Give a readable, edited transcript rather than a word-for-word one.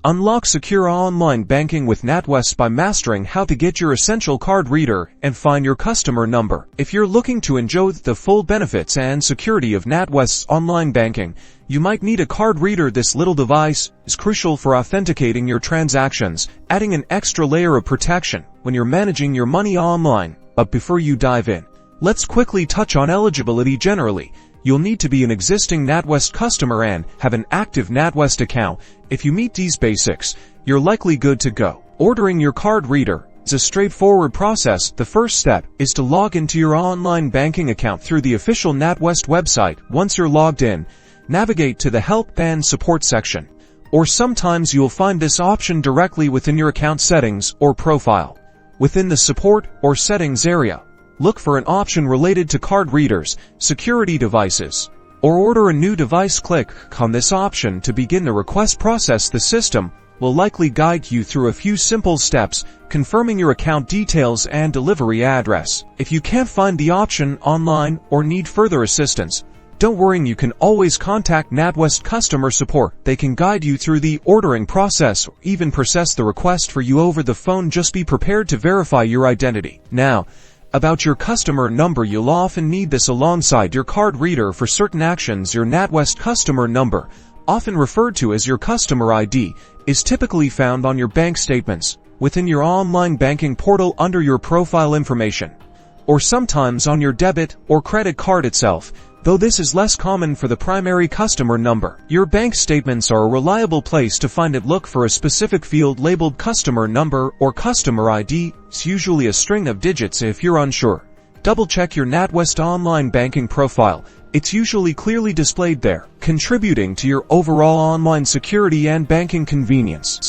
Unlock secure online banking with Natwest by mastering how to get your essential card reader and find your customer number. If you're looking to enjoy the full benefits and security of Natwest's online banking, you might need a card reader. This little device is crucial for authenticating your transactions, adding an extra layer of protection when you're managing your money online. But before you dive in, let's quickly touch on eligibility. Generally, you'll need to be an existing Natwest customer and have an active Natwest account. If you meet these basics, you're likely good to go. Ordering your card reader is a straightforward process. The first step is to log into your online banking account through the official Natwest website. Once you're logged in, navigate to the Help and Support section, or sometimes you'll find this option directly within your account settings or profile. Within the Support or Settings area, look for an option related to card readers, security devices, or order a new device. Click on this option to begin the request process. The system will likely guide you through a few simple steps, confirming your account details and delivery address. If you can't find the option online or need further assistance, don't worry, you can always contact Natwest customer support. They can guide you through the ordering process or even process the request for you over the phone. Just be prepared to verify your identity. Now, about your customer number, you'll often need this alongside your card reader for certain actions. Your Natwest customer number, often referred to as your customer ID, is typically found on your bank statements, within your online banking portal under your profile information, or sometimes on your debit or credit card itself, though this is less common for the primary customer number. Your bank statements are a reliable place to find it. Look for a specific field labeled customer number or customer ID. It's usually a string of digits. If you're unsure, double-check your Natwest online banking profile. It's usually clearly displayed there, contributing to your overall online security and banking convenience.